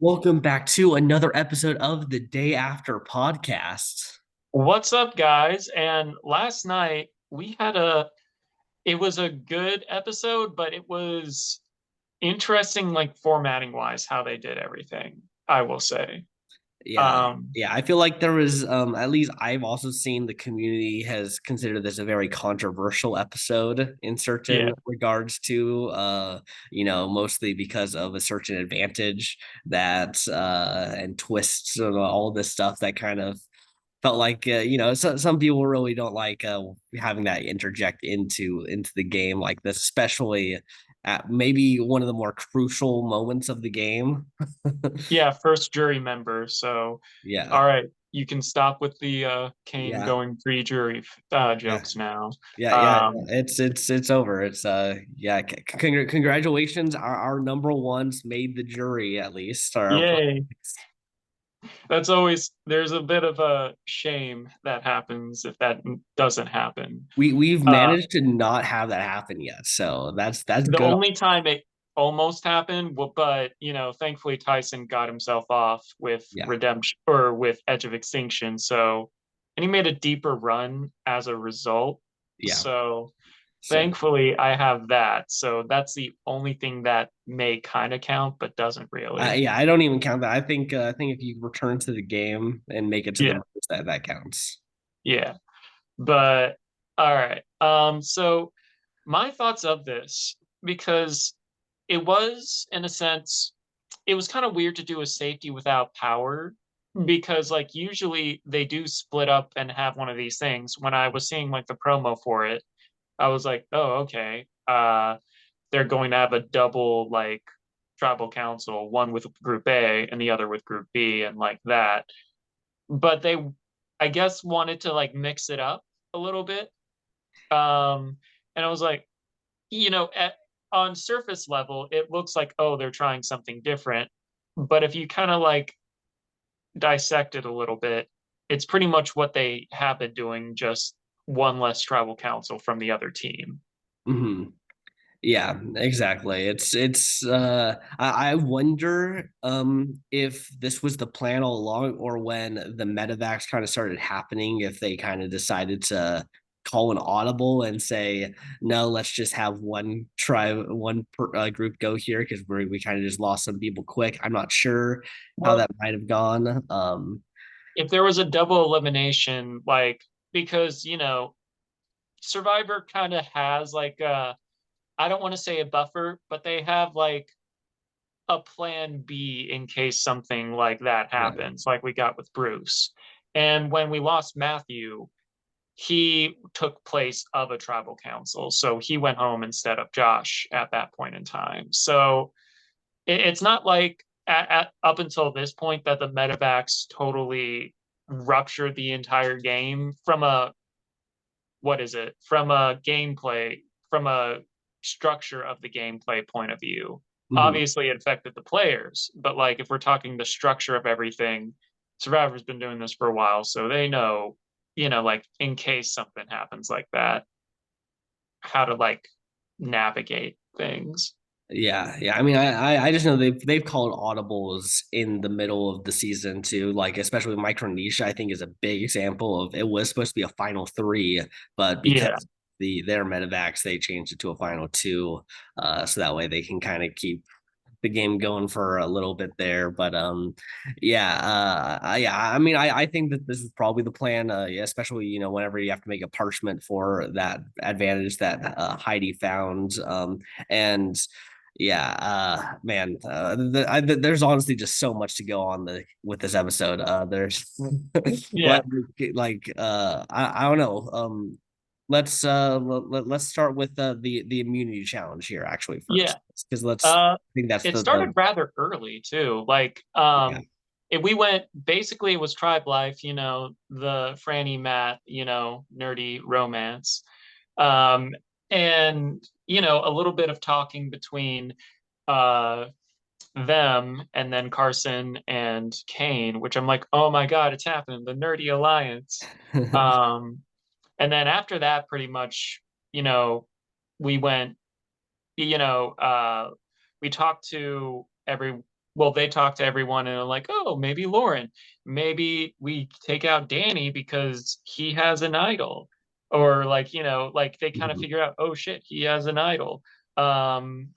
Welcome back to another episode of the Day After podcast. What's up, guys? And last night we had it was a good episode, but it was interesting, like formatting wise, how they did everything, I will say. Yeah, Um, yeah, I feel like there was at least I've also seen the community has considered this a very controversial episode in yeah, certain regards to mostly because of a certain advantage that and twists and all this stuff that kind of felt like some people really don't like having that interject into the game like this, especially at maybe one of the more crucial moments of the game. yeah, first jury member. So, Yeah, all right, you can stop with the Kane yeah, going pre-jury yeah, jokes now. yeah. It's over. It's yeah. Congratulations, our number ones made the jury at least. Our Yay. That's always there's a bit of a shame that happens if that doesn't happen. we've Uh, managed to not have that happen yet, so that's The good. only time it almost happened, but thankfully Tyson got himself off with Yeah, Redemption or with Edge of Extinction. So, and he made a deeper run as a result. yeah. So, So thankfully, I have that. So that's the only thing that may kind of count, but doesn't really. yeah, I don't even count that. I think if you return to the game and make it to the Yeah, merge, that counts. yeah. But all right. So my thoughts of this, because it was, in a sense, it was kind of weird to do a safety without power because like usually they do split up and have one of these things. When I was seeing like the promo for it, I was like, oh, okay. They're going to have a double like tribal council, one with group A and the other with group B and like that. But they I guess wanted to like mix it up a little bit. And I was like, on surface level, it looks like, oh, they're trying something different. But if you kind of like dissect it a little bit, it's pretty much what they have been doing, just one less tribal council from the other team. Hmm. Yeah, exactly. I wonder if this was the plan all along or when the medevacs kind of started happening, if they kind of decided to call an audible and say, no, let's just have group go here because we kind of just lost some people quick. I'm not sure how Well, that might have gone. if there was a double elimination, like because Survivor kind of has like I don't want to say a buffer, but they have like a plan B in case something like that Yeah. happens, like we got with Bruce. And when we lost Matthew, he took place of a tribal council. So he went home instead of Josh at that point in time. So it's not like up until this point that the medevacs totally ruptured the entire game from a what is it from a gameplay from a structure of the gameplay point of view. Mhm. Obviously it affected the players, but like if we're talking the structure of everything, Survivor's been doing this for a while, so they know, like in case something happens like that, how to like navigate things. Yeah, yeah. I mean, I just know they've called audibles in the middle of the season too. Like especially Micronesia, I think is a big example of it was supposed to be a final three, but Yeah. because their medevacs, they changed it to a final two, so that way they can kind of keep the game going for a little bit there. But yeah. I mean, I think that this is probably the plan, yeah, especially whenever you have to make a parchment for that advantage that Heidi found, and yeah, man, there's honestly just so much to go on with this episode. There's Yeah. like I don't know. Let's start with the immunity challenge here actually Yeah. first because Uh, I think that's it the started rather early too. Like, yeah. if we went basically it was Tribe Life, the Franny Matt, nerdy romance. Um, and a little bit of talking between uh them and then Carson and Kane, which I'm like, oh my God, it's happening, the nerdy alliance. Um, and then after that, pretty much, you know, we went you know, we talked to everyone well, they talk to everyone and are like, oh, maybe Lauren, maybe we take out Danny because he has an idol, or like, like they kind of Mhm. figure out, oh shit, he has an idol. Um,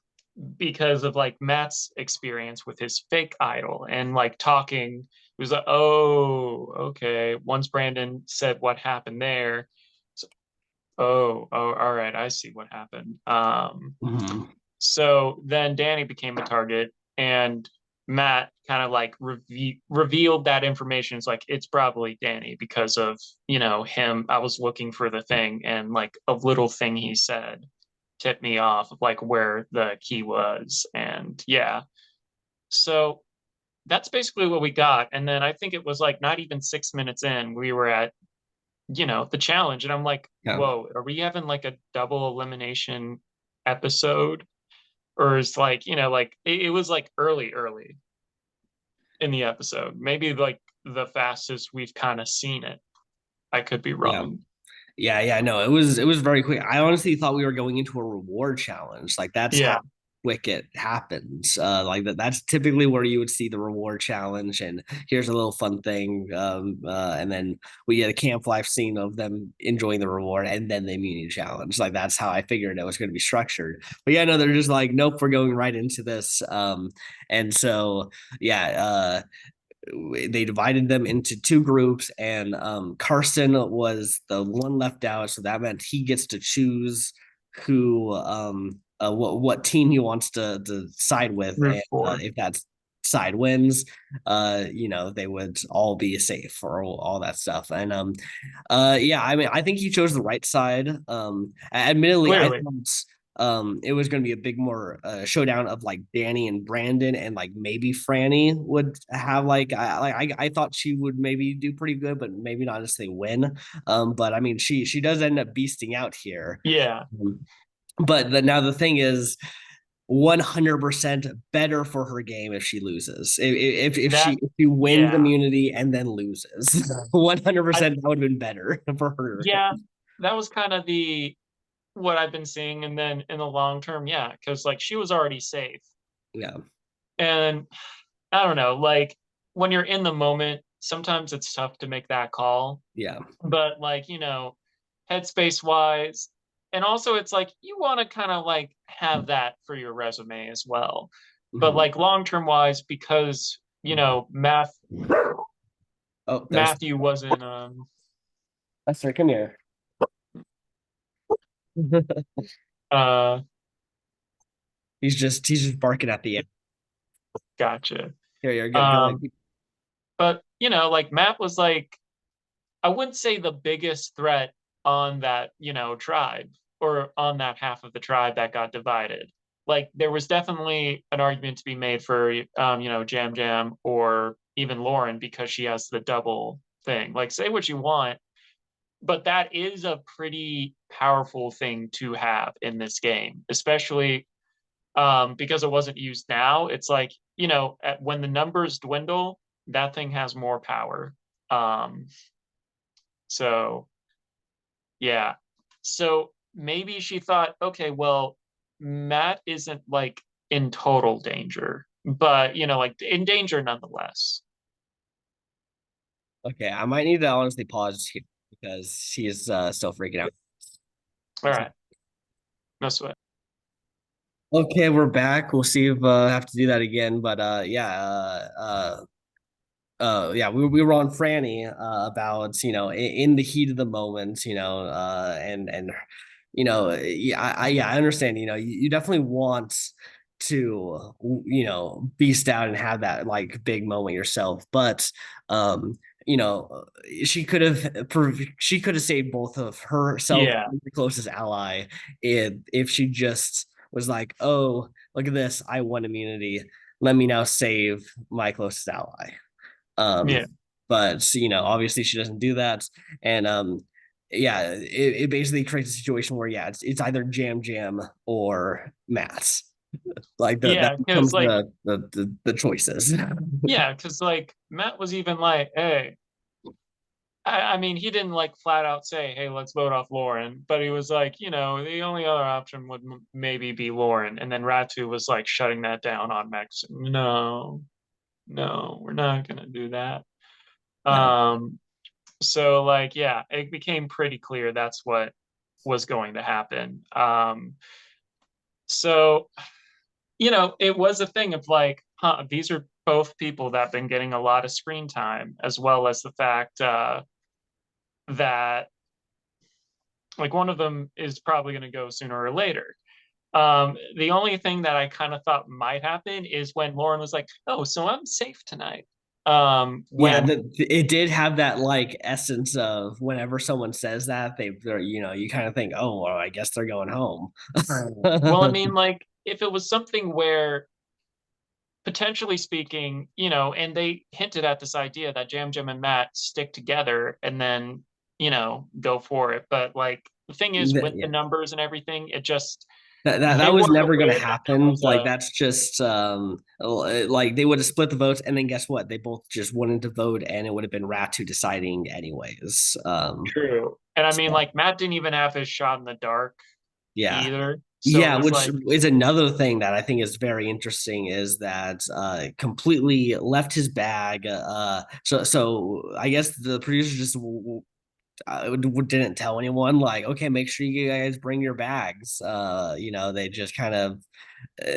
because of like Matt's experience with his fake idol and like talking, it was like, oh, okay. Once Brandon said what happened there, so, oh, all right, I see what happened. Mhm. So then Danny became a target, and Matt kind of like revealed that information. It's like it's probably Danny because of him. I was looking for the thing, and like a little thing he said tipped me off of like where the key was, and yeah. So that's basically what we got. And then I think it was like not even 6 minutes in, we were at the challenge, and I'm like, Yeah. whoa, are we having like a double elimination episode? Or is like like it was like early in the episode, maybe like the fastest we've kind of seen it. I could be Yeah. wrong. Yeah, no, it was very quick. I honestly thought we were going into a reward challenge. Like that's how Yeah, quick it happens. Like that's typically where you would see the reward challenge, and here's a little fun thing. And then we get a camp life scene of them enjoying the reward, and then the immunity challenge. Like that's how I figured it was going to be structured. But yeah, no, they're just like, nope, we're going right into this. And so yeah, they divided them into two groups, and Carson was the one left out, so that meant he gets to choose who what team he wants to side with, root and for. if that side wins, they would all be safe for all that stuff. And yeah, I mean, I think he chose the right side. Admittedly, I Clearly. thought it was going to be a big more showdown of like Danny and Brandon, and like maybe Franny would have I thought she would maybe do pretty good, but maybe not necessarily win. But I mean, she does end up beasting out here. Yeah, um, but now the thing is, 100% better for her game if she loses. that If she wins yeah immunity and then loses, I 100% that would have been better for her. yeah, that was kind of the what I've been seeing. And then in the long term, yeah, because like she was already safe. Yeah, And I don't know, like when you're in the moment, sometimes it's tough to make that call. yeah. But like headspace wise, and also it's like you want to kind of like have that for your resume as well. But Mhm. like long term wise, because Oh, there's Matthew wasn't Lester, come here. uh He's just barking at the end. gotcha. Here, you're good. Go ahead. um but like Matt was like, I wouldn't say the biggest threat on that, tribe, or on that half of the tribe that got divided. Like there was definitely an argument to be made for Jam Jam or even Lauren because she has the double thing. Like say what you want, but that is a pretty powerful thing to have in this game, especially because it wasn't used now. It's like, when the numbers dwindle, that thing has more power. Um, so yeah. So maybe she thought, okay, well, Matt isn't like in total danger, but like in danger nonetheless. Okay, I might need to honestly pause here because she's still freaking out. All right, no sweat. Okay, we're back. We'll see if I have to do that again. But yeah, yeah, we were on Franny about in the heat of the moment, and yeah, I understand. You definitely want to beast out and have that like big moment yourself, but um you know she could have saved both of herself Yeah, and the closest ally if she just was like, oh, look at this, I won immunity, let me now save my closest ally. um, yeah, but obviously she doesn't do that, and yeah, it basically creates a situation where yeah, it's either Jam Jam or Matt. Like that yeah. Because becomes like, the choices. yeah, because like Matt was even like, hey, I mean, he didn't like flat out say, "Hey, let's vote off Lauren," but he was like, the only other option would maybe be Lauren, and then Ratu was like shutting that down on Max. No, no, we're not gonna do that. Yeah. Um, so like, yeah, it became pretty clear that's what was going to happen. So it was a thing of like, huh, these are both people that have been getting a lot of screen time, as well as the fact that like one of them is probably going to go sooner or later. The only thing that I kind of thought might happen is when Lauren was like, "Oh, so I'm safe tonight." Yeah, When it did have that like essence of whenever someone says that they're you kind of think, oh well, I guess they're going home. well, I mean, like if it was something where potentially speaking, and they hinted at this idea that Jam Jam and Matt stick together and then, go for it. But like the thing is, with the Yeah, numbers and everything, it just that they was weren't never going to aware that there happen. was Like a that's just like they would have split the votes, and then guess what? They both just wouldn't have voted, and it would have been Ratu deciding anyways. true. And I mean, So like Matt didn't even have his shot in the dark yeah. either. So it Yeah, was which like, is another thing that I think is very interesting is that completely left his bag. So I guess the producers just didn't tell anyone like, okay, make sure you guys bring your bags. They just kind of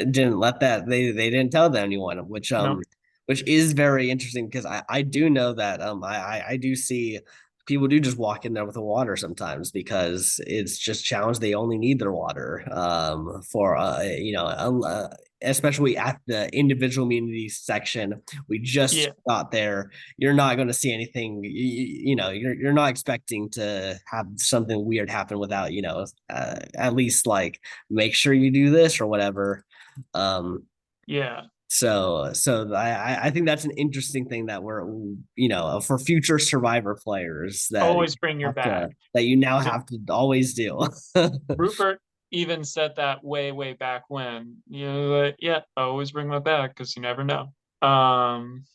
didn't let that they didn't tell anyone, no, which is very interesting because I do know that I do see people do just walk in there with the water sometimes because it's just challenged. They only need their water for especially at the individual immunity section. We just yeah, got there. You're not going to see anything. You're not expecting to have something weird happen without at least like make sure you do this or whatever. Um, yeah. so I think that's an interesting thing that we're for future Survivor players that Always bring your bag. you now Yeah. have to always do. Rupert even said that way, way back when. Like, yeah, I always bring my bag because you never know. Um,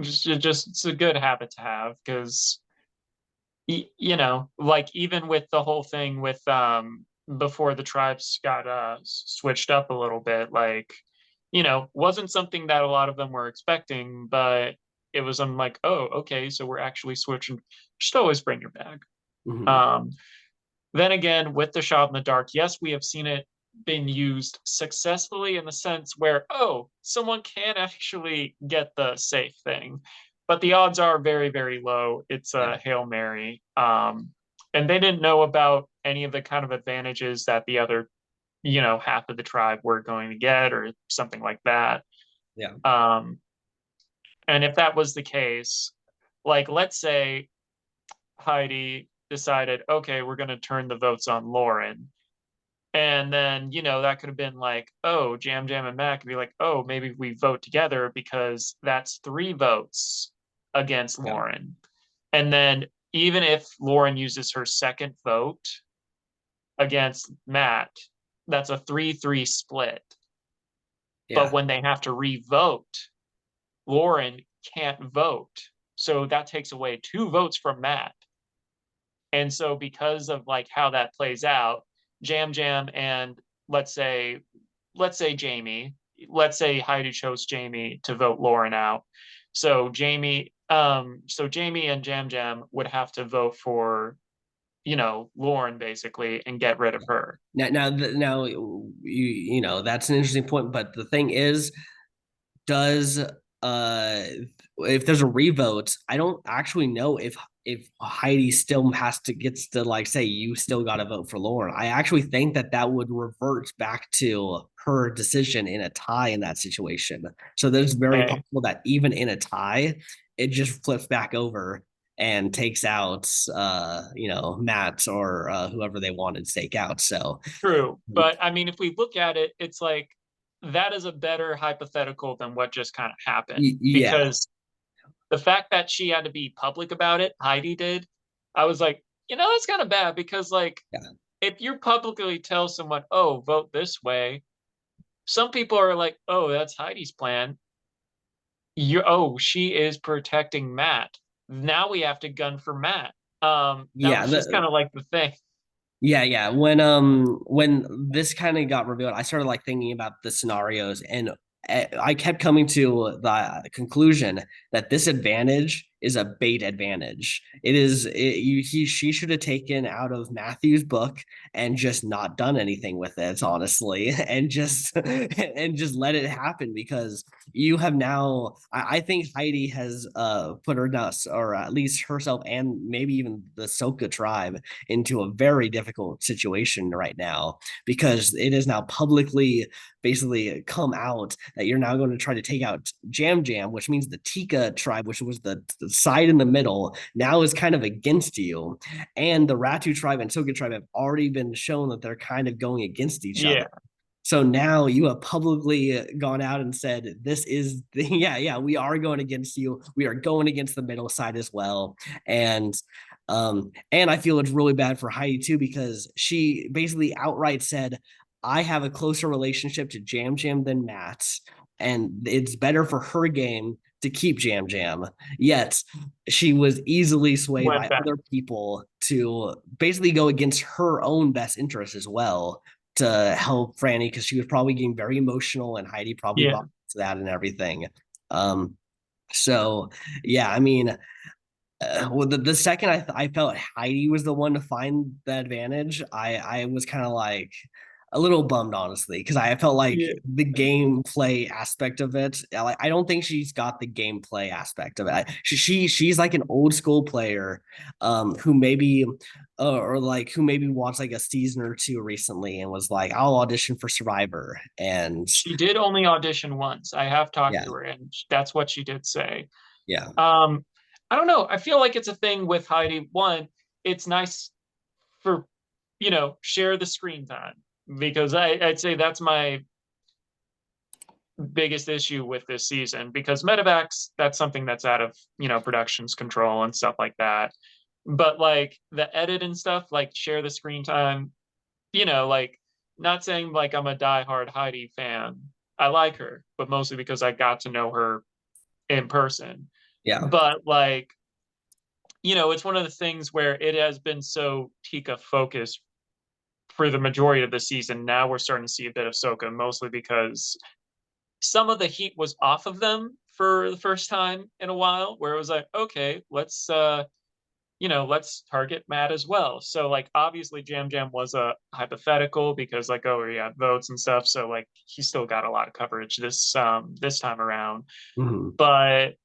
just it's a good habit to have because like even with the whole thing with before the tribes got switched up a little bit, like wasn't something that a lot of them were expecting, but it was I'm like, oh, okay, so we're actually switching. Just always bring your bag. Mhm. Um, then again, with the shot in the dark, yes, we have seen it been used successfully in the sense where, oh, someone can actually get the safe thing, but the odds are very, very low. It's Yeah, a Hail Mary. And they didn't know about any of the kind of advantages that the other, half of the tribe were going to get or something like that. yeah, Um, and if that was the case, like let's say Heidi decided, okay, we're going to turn the votes on Lauren. And then, that could have been like, oh, Jam Jam and Matt could be like, oh, maybe we vote together because that's 3 votes against yeah, Lauren. And then even if Lauren uses her second vote against Matt, that's a 3-3 split. But yeah, when they have to re-vote, Lauren can't vote. So that takes away 2 votes from Matt. And so because of like how that plays out, Jam Jam and let's say let's say Jamie, let's say Heidi chose Jamie to vote Lauren out. So Jamie and Jam Jam would have to vote for, Lauren basically and get rid of yeah. her. Now that's an interesting point, but the thing is does if there's a revote, I don't actually know if Heidi still has to gets to like say you still got to vote for Lauren. I actually think that would revert back to her decision in a tie in that situation. So there's very Okay. possible that even in a tie, it just flips back over and takes out Matt or whoever they wanted to take out. So True. But I mean, if we look at it, it's like that is a better hypothetical than what just kind of happened yeah, because the fact that she had to be public about it, Heidi did, I was like, that's kind of bad because like yeah, if you publicly tell someone, oh, vote this way, some people are like, oh, that's Heidi's plan. She is protecting Matt. now we have to gun for Matt. That Yeah, was just kind of like the thing. yeah. When this kind of got revealed, I started like thinking about the scenarios, and I kept coming to the conclusion that this advantage is a bait advantage. She should have taken out of Matthew's book and just not done anything with it, honestly, and just let it happen, because you have now, I think Heidi has put her nuts, or at least herself and maybe even the Soka tribe, into a very difficult situation right now, because it is now publicly basically come out that you're now going to try to take out Jam Jam, which means the Tika tribe, which was the side in the middle, now is kind of against you. And the Ratu tribe and Soka tribe have already been shown that they're kind of going against each other. Yeah, So now you have publicly gone out and said, this is the, yeah, we are going against you. We are going against the middle side as well. And I feel it's really bad for Heidi too, because she basically outright said, I have a closer relationship to Jam Jam than Matt, and it's better for her game to keep Jam Jam. Yet she was easily swayed went by back. other people to basically go against her own best interests as well, to help Franny, because she was probably getting very emotional, and Heidi probably Yeah, bought into that and everything. Um, so yeah, I mean, well, the second I felt Heidi was the one to find the advantage, I was kind of like a little bummed, honestly, because I felt like yeah. the gameplay aspect of it, like I don't think she's got the gameplay aspect of it. She's like an old school player, who maybe or like who maybe watched like a season or two recently and was like, I'll audition for Survivor, and She did only audition once. I have talked yeah, to her, and that's what she did say. yeah, Um, I don't know. I feel like it's a thing with Heidi. One, it's nice for, share the screen time, because I'd say that's my biggest issue with this season, because medevacs, that's something that's out of, production's control and stuff like that. But like the edit and stuff, like share the screen time, like, not saying like I'm a diehard Heidi fan. I like her, but mostly because I got to know her in person. yeah. But like, it's one of the things where it has been so Tika focused for the majority of the season. Now we're starting to see a bit of Soka, mostly because some of the heat was off of them for the first time in a while, where it was like, okay, let's target Matt as well. So like obviously Jam Jam was a hypothetical, because like, oh, he had votes and stuff. So like he still got a lot of coverage this time around. Mhm. But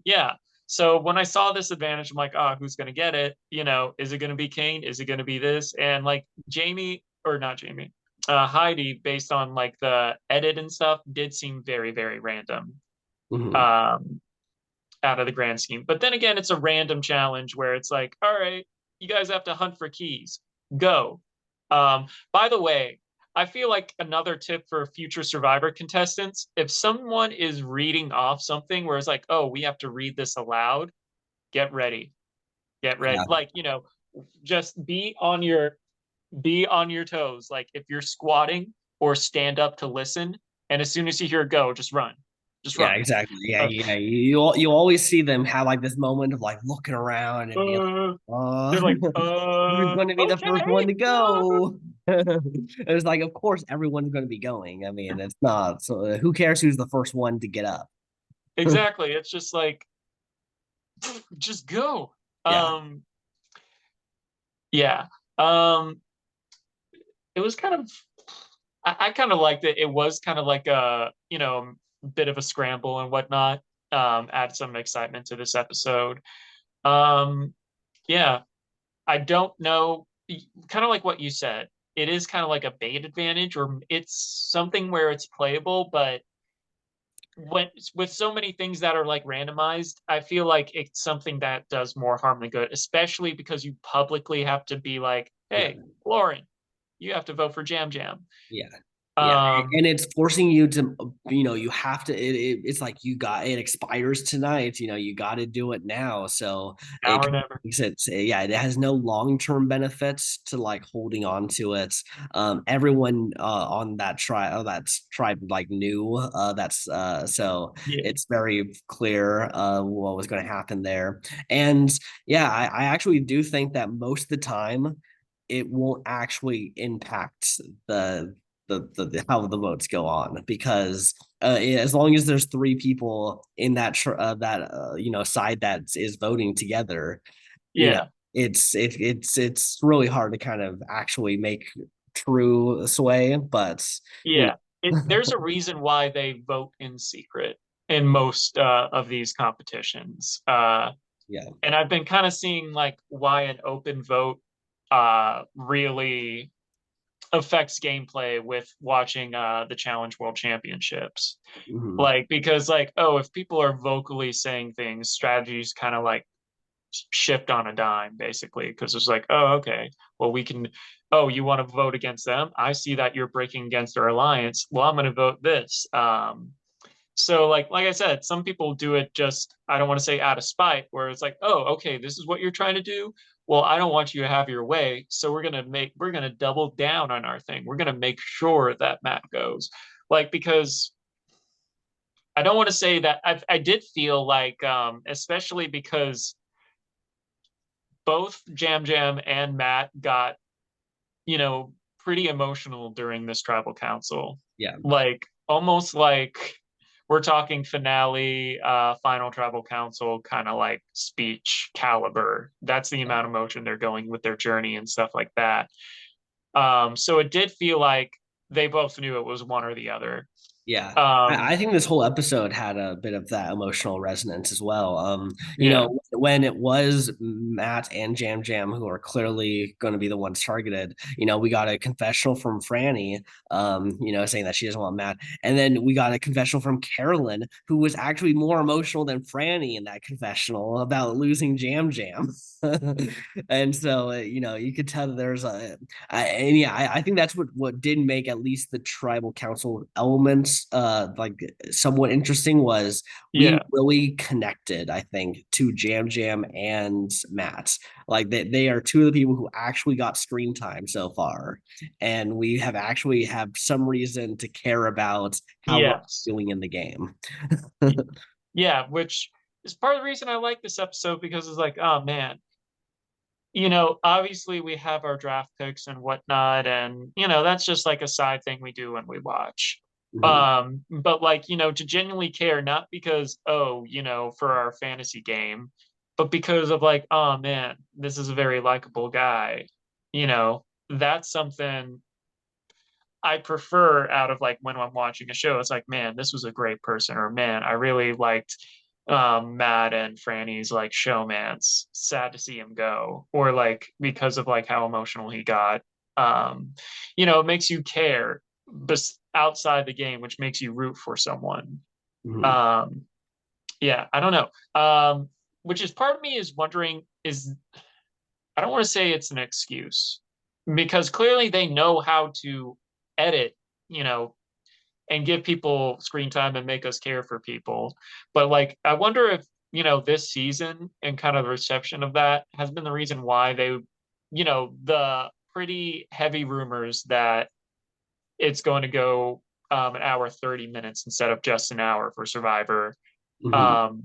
yeah. So when I saw this advantage, I'm like, who's gonna get it? Is it gonna be Kane? Is it gonna be this? And like Jamie, or not Jamie, Heidi, based on like the edit and stuff, did seem very, very random. Mhm. Um, Out of the grand scheme. But then again, it's a random challenge where it's like, all right, you guys have to hunt for keys. Go. By the way, I feel like another tip for future Survivor contestants, if someone is reading off something where it's like, oh, we have to read this aloud, get ready. Get ready. Yeah. Like, just be on your toes. Like if you're squatting or stand up to listen, and as soon as you hear go, just run. Just Yeah, run. exactly. Yeah, Uh, yeah. You always see them have like this moment of like looking around and being like, uh, they're "Oh, like, who's going to be the first one okay. to go?" It's like, of course, everyone's going to be going. I mean, it's not. So who cares who's the first one to get up? Exactly. It's just like, just go. Yeah. Um, yeah. Um, it was kind of, I kind of liked it. It was kind of like a, bit of a scramble and whatnot. Add some excitement to this episode. Um, yeah, I don't know. Kind of like what you said. It is kind of like a bait advantage, or it's something where it's playable, but when with so many things that are like randomized, I feel like it's something that does more harm than good, especially because you publicly have to be like, Yeah. hey, Lauren, you have to vote for Jam Jam. Yeah. Yeah, Um, and it's forcing you to, you have to. It's like it expires tonight. You got to do it now. So Now it or never. makes it, yeah, it has no long-term benefits to like holding on to it. Everyone on that tribe like knew that's so Yeah. it's very clear what was going to happen there. And yeah, I actually do think that most of the time it won't actually impact how the votes go on because as long as there's three people in that side that is voting together, you know Yeah. it's really hard to kind of actually make true sway, but you Yeah. There's a reason why they vote in secret in most of these competitions. yeah. And I've been kind of seeing like why an open vote really affects gameplay with watching the Challenge World Championships. Mhm. Like, because, like, oh, if people are vocally saying things, strategies kind of like shift on a dime, basically, because it's like, oh, okay, well, we can, oh, you want to vote against them? I see that you're breaking against our alliance. Well, I'm going to vote this. So like I said, some people do it just, I don't want to say out of spite, where it's like, oh, okay, this is what you're trying to do. Well, I don't want you to have your way, so we're gonna double down on our thing. We're gonna make sure that map goes. Like, because I don't want to say that I did feel like especially because both Jam Jam and Matt got, pretty emotional during this tribal council. Yeah. Like, almost like we're talking finale, final tribal council kind of like speech caliber. That's the amount of emotion they're going with their journey and stuff like that. So it did feel like they both knew it was one or the other. Yeah. I Um, think this whole episode had a bit of that emotional resonance as well. yeah, When it was Matt and Jam Jam who are clearly going to be the ones targeted, we got a confessional from Franny, saying that she doesn't want Matt. And then we got a confessional from Carolyn, who was actually more emotional than Franny in that confessional about losing Jam Jam. And so, you could tell that I think that's what did make at least the tribal council elements like somewhat interesting was we yeah, really connected, I think, to Jam Jam and Matt. Like they are two of the people who actually got screen time so far, and we have actually have some reason to care about how we're yes, doing in the game. yeah, which is part of the reason I like this episode because it's like, oh man, obviously we have our draft picks and whatnot, and that's just like a side thing we do when we watch. Mhm. But like, to genuinely care, not because, oh, for our fantasy game, but because of like, oh man, this is a very likable guy. That's something I prefer out of like when I'm watching a show. It's like, man, this was a great person, or man, I really liked Matt and Franny's like showmance. Sad to see him go, or like because of like how emotional he got. It makes you care, but outside the game, which makes you root for someone. Mhm. Um, yeah, I don't know. Which is part of me is wondering is I don't want to say it's an excuse because clearly they know how to edit, you know, and give people screen time and make us care for people. But like, I wonder if, this season and kind of the reception of that has been the reason why the pretty heavy rumors that it's going to go an hour 30 minutes instead of just an hour for Survivor. Mhm. Um,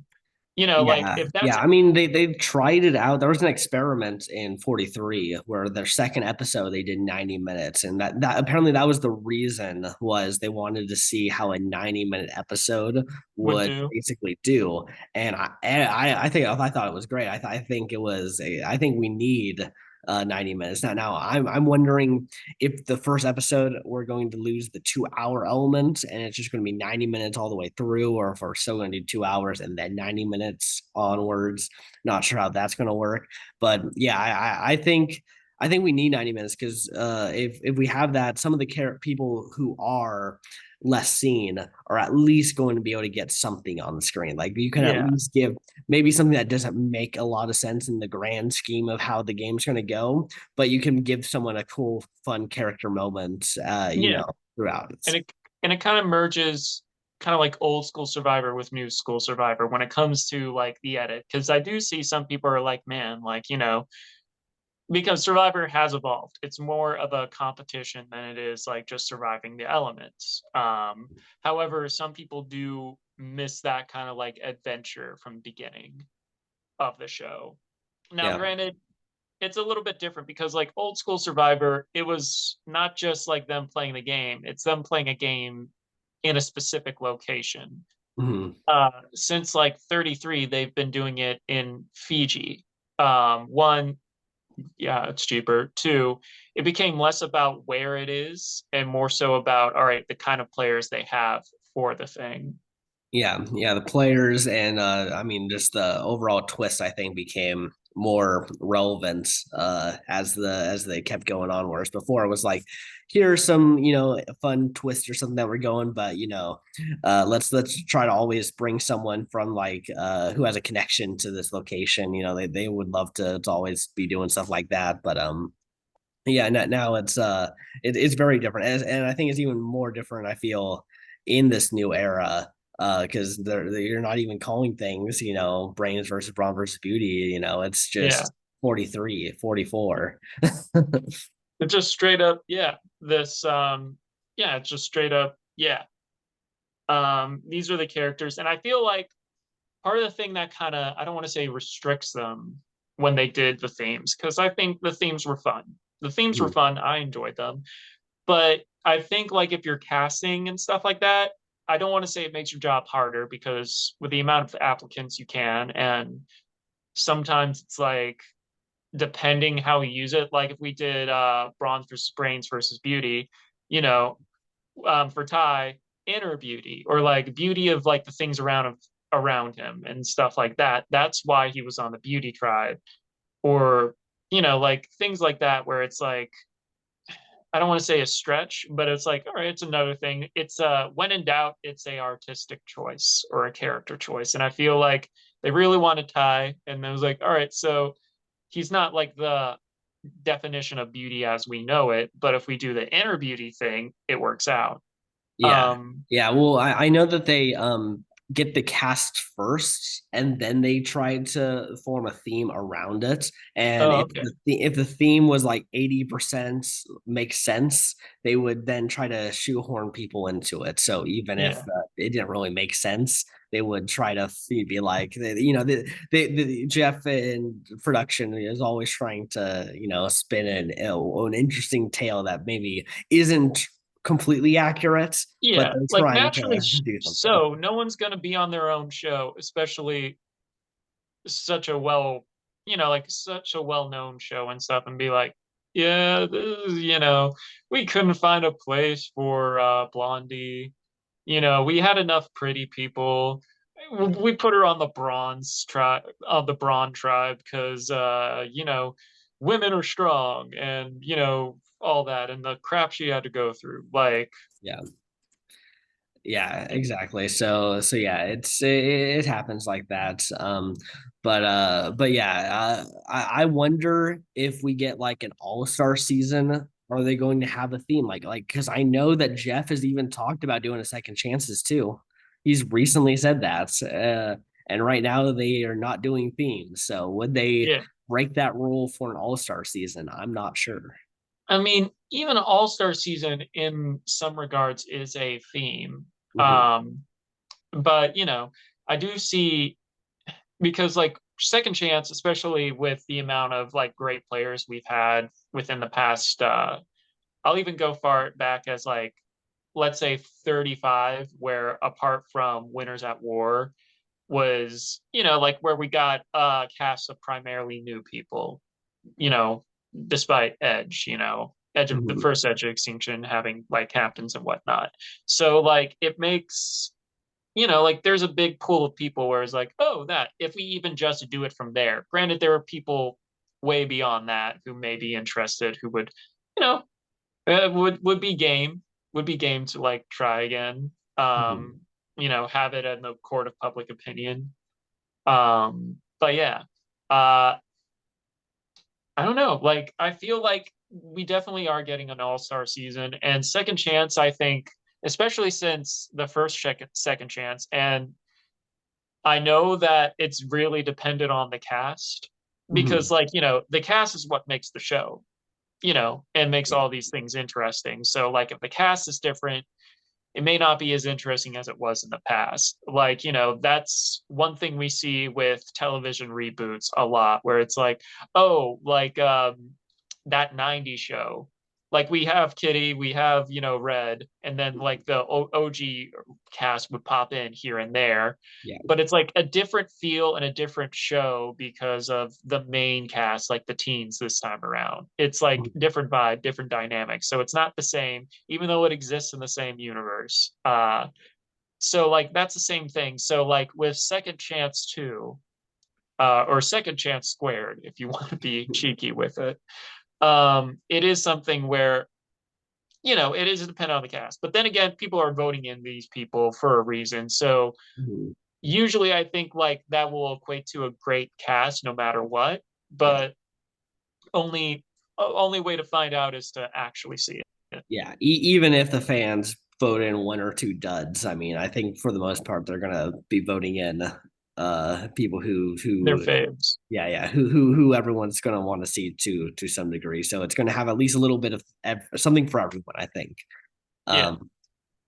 like Yeah, if that's yeah. I mean, they tried it out. There was an experiment in 43 where their second episode they did 90 minutes, and that apparently that was the reason was they wanted to see how a 90-minute episode would would do. basically do. And I thought it was great. I think it was I think we need 90 minutes. Now I'm wondering if the first episode we're going to lose the 2 hour element and it's just going to be 90 minutes all the way through, or if we're still going to do 2 hours and then 90 minutes onwards. Not sure how that's going to work. But yeah, I think we need 90 minutes because if we have that, some of the people who are less seen are at least going to be able to get something on the screen. Like you can at Yeah. least give maybe something that doesn't make a lot of sense in the grand scheme of how the game's going to go, but you can give someone a cool, fun character moment. Yeah. throughout. and it kind of merges kind of like old school Survivor with new school Survivor when it comes to like the edit. Because I do see some people are like, man, like, because Survivor has evolved. It's more of a competition than it is like just surviving the elements. However, some people do miss that kind of like adventure from the beginning of the show. Now, Yeah. granted, it's a little bit different because like old school Survivor, it was not just like them playing the game, it's them playing a game in a specific location. Mhm. Since like 33, they've been doing it in Fiji. One, yeah, it's cheaper. Two, it became less about where it is and more so about, all right, the kind of players they have for the thing. Yeah, the players and I mean just the overall twist I think became more relevant as they kept going on. Whereas before it was like, here's some fun twist or something that we're going, but let's try to always bring someone from like who has a connection to this location. They would love to always be doing stuff like that, but yeah, now it's very different, and I think it's even more different. I feel in this new era, because you're not even calling things, brains versus brawn versus beauty. It's Yeah. just 43, 44. It's just straight up, yeah. Yeah, it's just straight up, yeah. These are the characters, and I feel like part of the thing that kind of, I don't want to say restricts them when they did the themes, because I think the themes were fun. The themes were fun. I enjoyed them. But I think like if you're casting and stuff like that, I don't want to say it makes your job harder because with the amount of applicants you can, and sometimes it's like depending how we use it. Like if we did bronze versus brains versus beauty, you know, for Ty, inner beauty or like beauty of like the things around him and stuff like that. That's why he was on the beauty tribe, or like things like that where it's like I don't want to say a stretch, but it's like, all right, it's another thing. It's when in doubt, it's a artistic choice or a character choice. And I feel like they really want to Ty, and it was like, all right, so he's not like the definition of beauty as we know it, but if we do the inner beauty thing, it works out. Yeah. Um, Yeah. Well, I know that they get the cast first and then they tried to form a theme around it. And oh, if okay. if the theme was like 80% makes sense, they would then try to shoehorn people into it. So even if Yeah. it didn't really make sense, they would try to be like, the Jeff in production is always trying to, spin an interesting tale that maybe isn't completely accurate, but Yeah. they're Like trying naturally to do something. so no one's gonna be on their own show, especially such a like such a well-known show and stuff, and be like, yeah, we couldn't find a place for Blondie. We had enough pretty people. We put her on the bronze tribe, on the Brawn tribe, because women are strong, and all that, and the crap she had to go through. Like, Yeah. Yeah, exactly. So yeah, it happens like that. But yeah, I wonder if we get like an all-star season, are they going to have a theme like because I know that Jeff has even talked about doing a second chances too. He's recently said that. And right now they are not doing themes. So would they yeah. break that rule for an all-star season? I'm not sure. I mean, even All-Star season in some regards is a theme. Mhm. But I do see, because like second chance, especially with the amount of like great players we've had within the past I'll even go far back as like let's say 35, where apart from Winners at War was, like where we got casts of primarily new people, you know, despite Edge, Edge of the Mhm. first Edge of Extinction having like captains and whatnot. So like it makes, like there's a big pool of people where it's like, oh, that if we even just do it from there. Granted, there are people way beyond that who may be interested, who would, you know, would be game, to like try again. Mhm. Have it in the court of public opinion. But yeah, uh, I don't know. Like, I feel like we definitely are getting an all-star season. And second chance, I think, especially since the first second chance, and I know that it's really dependent on the cast because, Mhm. like, the cast is what makes the show, and makes Yeah. all these things interesting. So, like, if the cast is different, it may not be as interesting as it was in the past. Like, that's one thing we see with television reboots a lot, where it's like, oh, like that 90s show. Like we have Kitty, we have, Red, and then like the OG cast would pop in here and there. Yeah. But it's like a different feel and a different show because of the main cast, like the teens this time around. It's like Mhm. different vibe, different dynamics. So it's not the same, even though it exists in the same universe. So like that's the same thing. So like with Second Chance 2, or Second Chance Squared, if you want to be cheeky with it, it is something where, it is dependent on the cast. But then again, people are voting in these people for a reason. So Mhm. usually I think like that will equate to a great cast no matter what. Yeah. But only way to find out is to actually see it. Yeah. Even if the fans vote in one or two duds, I mean, I think for the most part they're gonna be voting in people Their who faves. yeah, yeah, who everyone's gonna want to see to some degree. So it's gonna have at least a little bit of something for everyone, I think. Yeah. Um,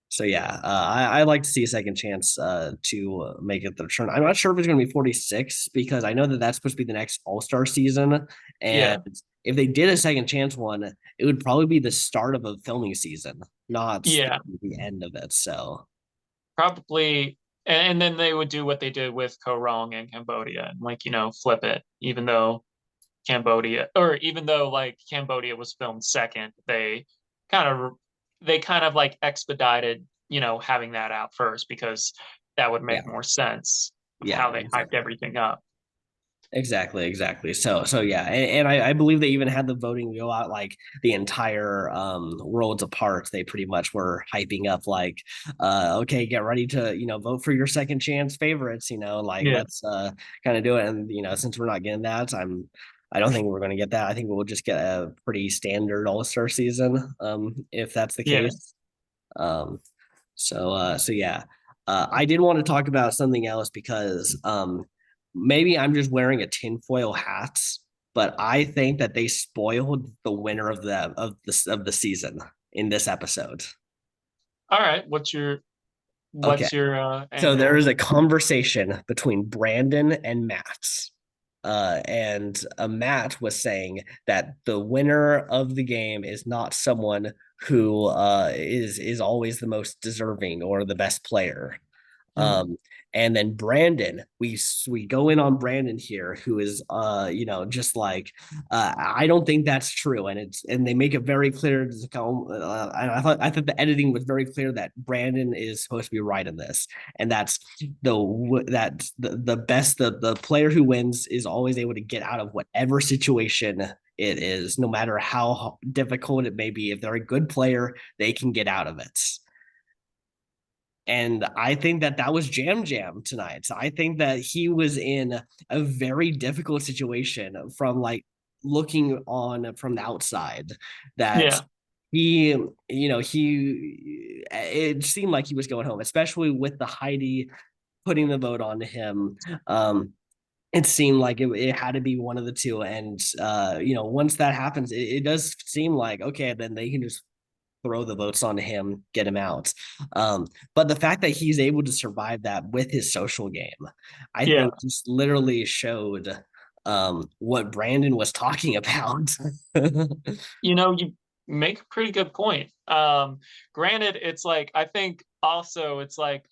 so yeah, I like to see a second chance to make it the return. I'm not sure if it's going to be 46 because I know that that's supposed to be the next All Star season, and Yeah. if they did a second chance one, it would probably be the start of a filming season, not Yeah. the end of it. So Probably, and then they would do what they did with Ko Rong in Cambodia and like, flip it, even though like Cambodia was filmed second, kind of they kind of like expedited, having that out first because that would yeah, make more sense of yeah, how they hyped exactly. everything up. Exactly. So yeah, and I believe they even had the voting go out like the entire worlds apart. They pretty much were hyping up like, okay, get ready to vote for your second chance favorites. Like Yeah. let's kind of do it. And since we're not getting that, I don't think we're going to get that. I think we'll just get a pretty standard All Star season, if that's the Yeah. case. Um, so yeah, I did want to talk about something else because maybe I'm just wearing a tinfoil hat, but I think that they spoiled the winner of the season in this episode. All right. Okay, What's your so there angle? is a conversation between Brandon and Matt. And Matt was saying that the winner of the game is not someone who is always the most deserving or the best player. Hmm. Um, and then Brandon, we go in on Brandon here, who is just like I don't think that's true, and they make it very clear. And I thought the editing was very clear that Brandon is supposed to be right in this, and the best the player who wins is always able to get out of whatever situation it is, no matter how difficult it may be. If they're a good player, they can get out of it. And I think that that was Jam Jam tonight. So I think that he was in a very difficult situation from like looking on from the outside that Yeah. he it seemed like he was going home, especially with the Heidi putting the vote on him. It seemed like it had to be one of the two. And once that happens, it does seem like okay, then they can just throw the votes on him, get him out. But the fact that he's able to survive that with his social game, I Yeah. think just literally showed what Brandon was talking about. You make a pretty good point. Granted, it's like I think also it's like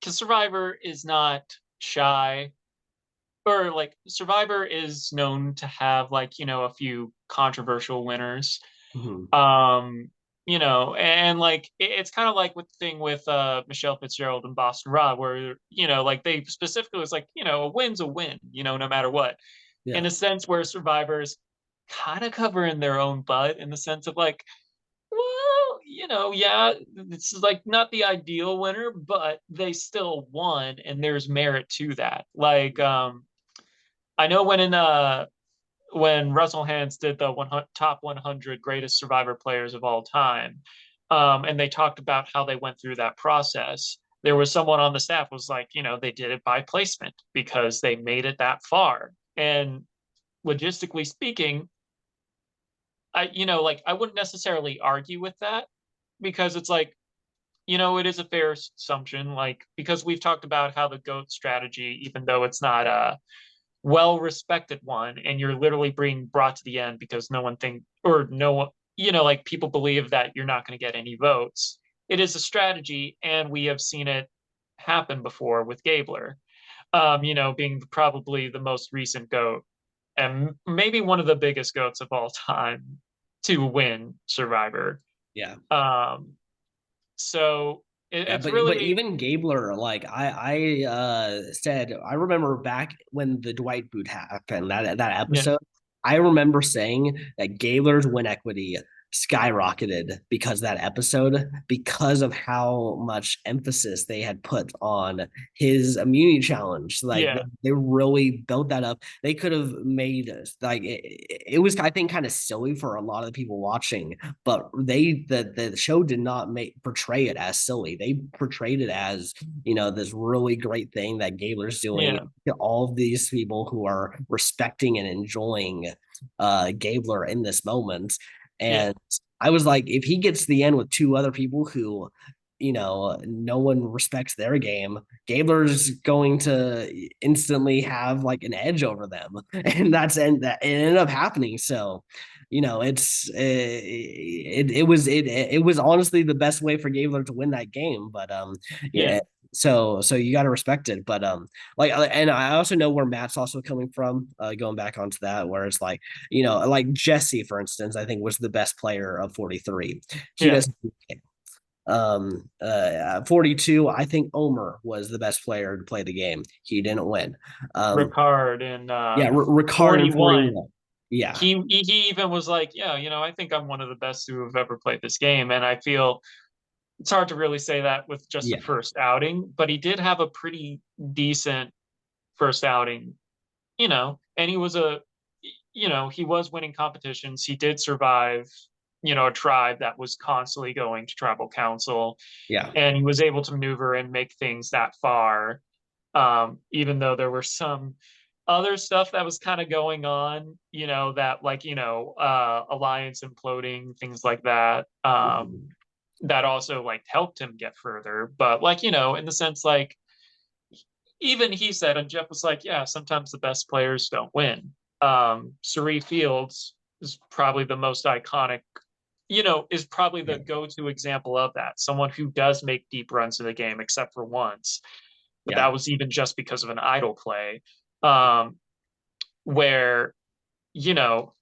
because Survivor is not shy, or like Survivor is known to have like, a few controversial winners. Mhm. Um, and like it's kind of like with the thing with Michelle Fitzgerald and Boston Rob, where, like they specifically was like, a win's a win, no matter what. In Yeah. a sense where Survivors kind of covering their own butt in the sense of like, well, yeah, this is like not the ideal winner, but they still won, and there's merit to that. Like, I know when in when Russell Hans did the top 100 greatest Survivor players of all time, and they talked about how they went through that process. There was someone on the staff was like, they did it by placement because they made it that far. And logistically speaking, like I wouldn't necessarily argue with that because it's like, it is a fair assumption, like because we've talked about how the GOAT strategy, even though it's not a well respected one, and you're literally being brought to the end because no one think or no one, like people believe that you're not going to get any votes. It is a strategy, and we have seen it happen before with Gabler, being probably the most recent GOAT and maybe one of the biggest GOATs of all time to win Survivor. Yeah. So Yeah, it's but really, even Gabler, like I said, I remember back when the Dwight boot happened, that yeah, episode, I remember saying that Gabler's win equity skyrocketed because of that episode, because of how much emphasis they had put on his immunity challenge. Like yeah, they really built that up. They could have made like it was, I think, kind of silly for a lot of the people watching, but the show did not portray it as silly. They portrayed it as, this really great thing that Gabler's doing. yeah, All of these people who are respecting and enjoying Gabler in this moment. yeah, And I was like, if he gets to the end with two other people who, no one respects their game, Gabler's going to instantly have like an edge over them. And that it ended up happening. So, it was honestly the best way for Gabler to win that game. But yeah, yeah, so you got to respect it. But and I also know where Matt's also coming from. Going back onto that, where it's like, like Jesse, for instance, I think was the best player of 43. He yeah. doesn't. 42, I think Omer was the best player to play the game. He didn't win. Ricard in Yeah, Ricard in 41. 41. Yeah, He even was like, yeah, I think I'm one of the best who have ever played this game. And I feel it's hard to really say that with just a yeah, first outing, but he did have a pretty decent first outing, and he was winning competitions. He did survive, a tribe that was constantly going to tribal council, yeah, and he was able to maneuver and make things that far. Even though there were some other stuff that was kind of going on, that like, alliance imploding, things like that. That also like helped him get further. But like, in the sense like even he said, and Jeff was like, yeah, sometimes the best players don't win. Sharif Fields is probably the most iconic, is probably yeah, the go-to example of that. Someone who does make deep runs in the game, except for once, but yeah, that was even just because of an idle play. Um, where, you know,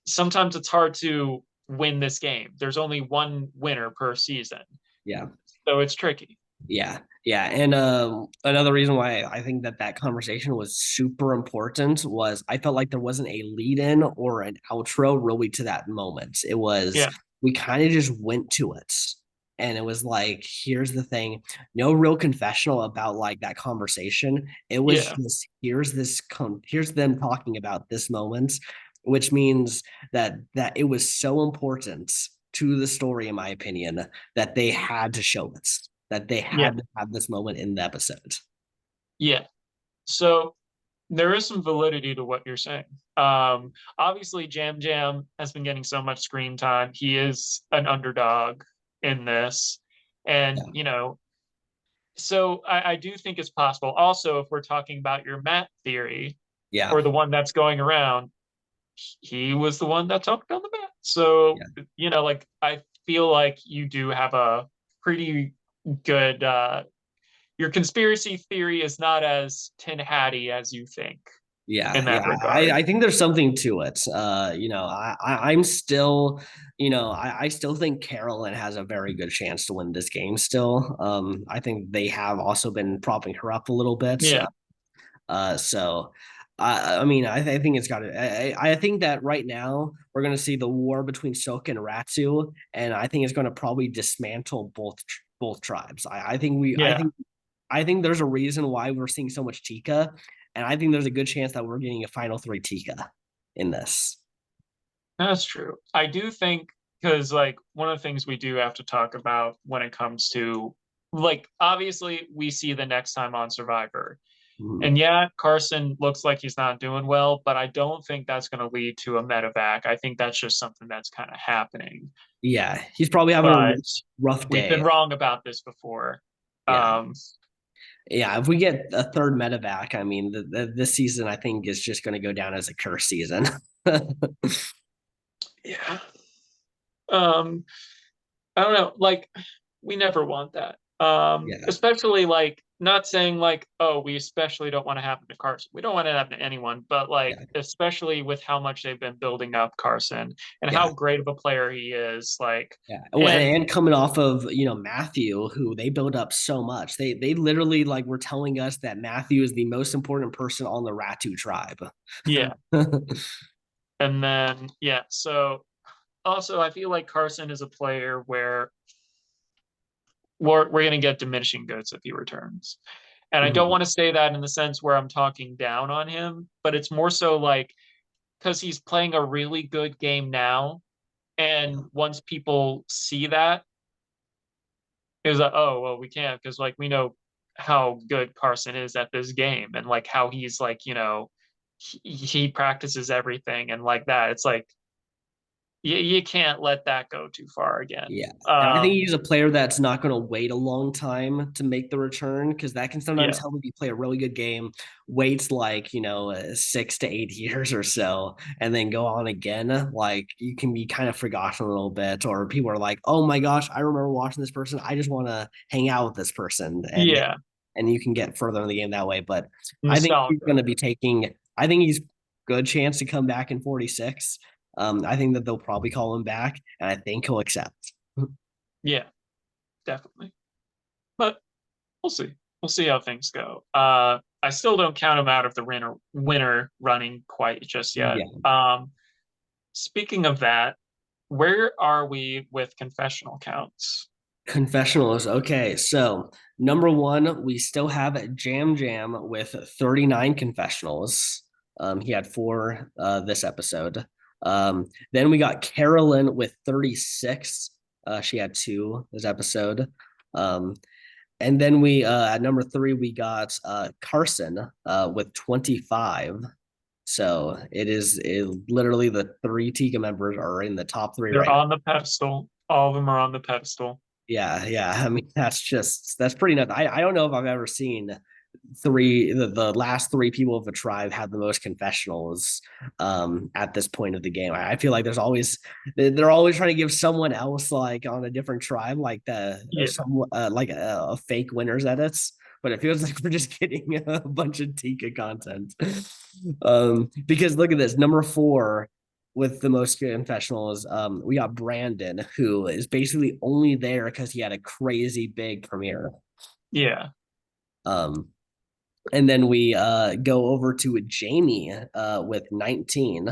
sometimes it's hard to win this game. There's only one winner per season. yeah. So it's tricky. Yeah, yeah, and another reason why I think that conversation was super important was I felt like there wasn't a lead in or an outro really to that moment. It was Yeah. we kind of just went to it, and it was like, here's the thing, no real confessional about like that conversation. It was Yeah. just here's them talking about this moment, which means that it was so important to the story, in my opinion, that they had to show it, that they Yeah. had to have this moment in the episode. Yeah. So there is some validity to what you're saying. Obviously, Jam Jam has been getting so much screen time. He is an underdog in this. And, Yeah. so I do think it's possible. Also, if we're talking about your Matt theory Yeah. or the one that's going around, he was the one that talked on the mat. So, Yeah. like I feel like you do have a pretty good your conspiracy theory is not as tin hatty as you think Yeah, in yeah, that regard. I think there's something to it. I'm still, I still think Carolyn has a very good chance to win this game still. I think they have also been propping her up a little bit. Yeah, So I mean, I think it's got to. I think that right now we're going to see the war between Soka and Ratu, and I think it's going to probably dismantle both tribes. yeah, I think there's a reason why we're seeing so much Tika, and I think there's a good chance that we're getting a final three Tika in this. That's true. I do think because like one of the things we do have to talk about when it comes to like obviously we see the next time on Survivor. Mhm. And yeah, Carson looks like he's not doing well, but I don't think that's going to lead to a medevac. I think that's just something that's kind of happening. Yeah, he's probably having a But rough we've been day. wrong about this before. Yeah, Um, yeah. If we get a third medevac, I mean, this season I think is just going to go down as a curse season. yeah. Um, I don't know. Like, we never want that. Yeah, Especially like not saying like, oh, we especially don't want to happen to Carson. We don't want it to happen to anyone, but like yeah, especially with how much they've been building up Carson and yeah. how great of a player he is. Like, Yeah, and and coming off of Matthew, who they build up so much, they literally like were telling us that Matthew is the most important person on the Ratu tribe. yeah, and then yeah. So also, I feel like Carson is a player where we're going to get diminishing goods if he returns. And I don't Mhm. want to say that in the sense where I'm talking down on him, but it's more so like because he's playing a really good game now. And once people see that, it's like, oh, well, we can't because like we know how good Carson is at this game and like how he's like, he practices everything and like that. It's like you can't let that go too far again. Yeah. And I think he's a player that's not going to wait a long time to make the return because that can sometimes Yeah, help if you play a really good game, waits like, 6 to 8 years or so, and then go on again. Like you can be kind of forgotten a little bit, or people are like, oh my gosh, I remember watching this person. I just want to hang out with this person. yeah, And you can get further in the game that way. But I think he's going nostalgia. to be I think he's good chance to come back in 46. I think that they'll probably call him back, and I think he'll accept. Yeah, definitely. But we'll see. We'll see how things go. I still don't count him out of the winner running quite just yet. Yeah. Speaking of that, where are we with confessional counts? Confessionals. Okay. So, number one, we still have Jam Jam with 39 confessionals. He had four this episode. Then we got Carolyn with 36. She had two this episode. Um, and then at number three, we got Carson with 25. So literally the three Tika members are in the top three They're right now. on the pedestal. All of them are on the pedestal. Yeah, yeah. I mean, that's pretty nuts. I don't know if I've ever seen the last three people of the tribe have the most confessionals at this point of the game. I feel like they're always trying to give someone else like on a different tribe like Yeah, a fake winners edits. But it feels like we're just getting a bunch of Tika content. Because look at this, number four with the most confessionals, we got Brandon, who is basically only there because he had a crazy big premiere. yeah, Um, and then we go over to Jamie with 19.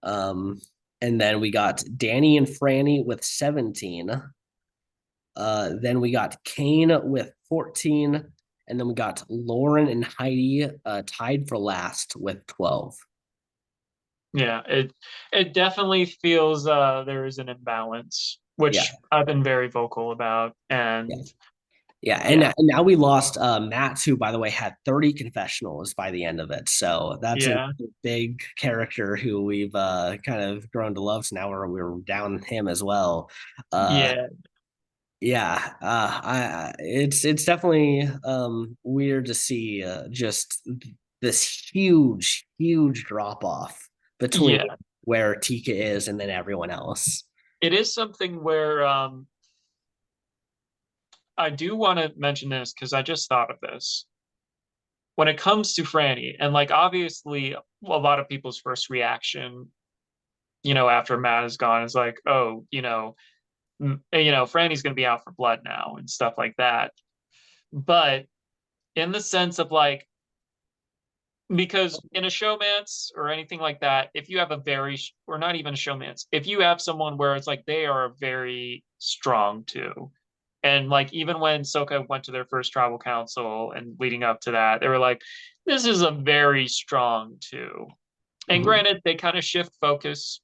Um, and then we got Danny and Franny with 17. Then we got Kane with 14. And then we got Lauren and Heidi tied for last with 12. yeah. It definitely feels there is an imbalance, Yeah. which I've been very vocal about. Yeah. And Yeah, yeah, and now we lost Matt, who, by the way, had 30 confessionals by the end of it. So that's a yeah, big character who we've kind of grown to love. So now we're down him as well. Uh, yeah. yeah, it's definitely weird to see just this huge drop off between Yeah, where Tika is and then everyone else. it is something where I do want to mention this because I just thought of this. When it comes to Franny, and like obviously a lot of people's first reaction, after Matt is gone is like, oh, Franny's gonna be out for blood now and stuff like that. But in the sense of like, because in a showmance or anything like that, if you have or not even a showmance, if you have someone where it's like they are very strong too, and like even when Soka went to their first tribal council and leading up to that, they were like, this is a very strong two. And Mhm. granted, they kind of shift focus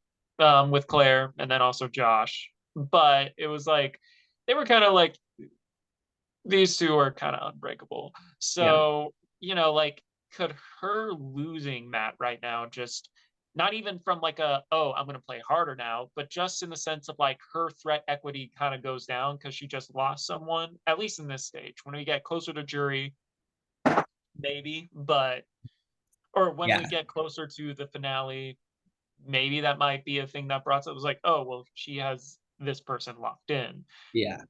with Claire and then also Josh, but it was like they were kind of like these two are kind of unbreakable. Yeah. So, like, could her losing Matt right now just not even from like oh, I'm going to play harder now, but just in the sense of like her threat equity kind of goes down because she just lost someone, at least in this stage. When we get closer to jury, maybe, but, or when Yeah. we get closer to the finale, maybe that might be a thing that brought up. It was like, oh, well, she has this person locked in. Yeah.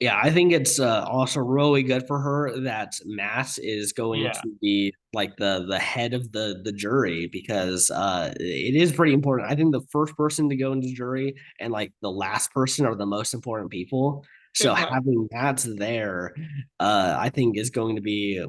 Yeah, I think it's also really good for her that Matt is going Yeah. to be like the head of the jury because it is pretty important. I think the first person to go into jury and like the last person are the most important people. So Exactly. having Matt there, I think is going to be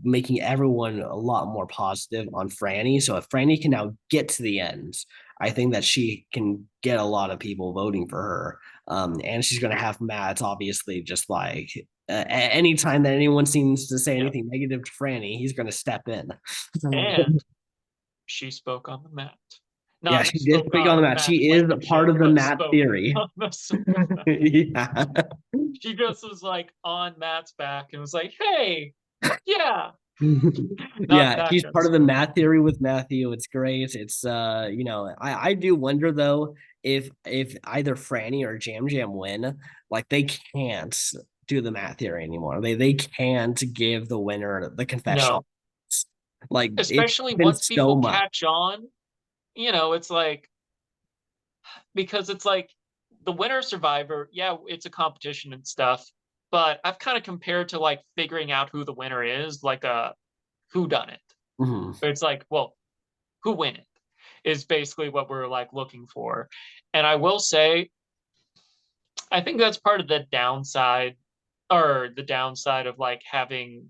making everyone a lot more positive on Franny. So if Franny can now get to the end, I think that she can get a lot of people voting for her. And she's going to have Matt, obviously, just like anytime that anyone seems to say Yeah. anything negative to Franny, he's going to step in. And she spoke on the mat. Yeah, Not she did spoke speak on on the the Matt. mat She is like a a part chick, of the but Matt spoke theory. on the mat. Yeah. She just was like on Matt's back and was like, hey, yeah, not Yeah, that she's kind of part of the stuff. math theory with Matthew. It's great. It's I do wonder though if either Franny or Jam Jam win, like they can't do the math theory anymore. They can't give the winner the confessional. No, Like it's especially been once so people much. catch on, it's like, because it's like the winner survivor, yeah, it's a competition and stuff, but I've kind of compared to like figuring out who the winner is, like a who done it. Mhm. It's like, well, who win it is basically what we're like looking for. And I will say, I think that's part of the downside, or the downside of like having,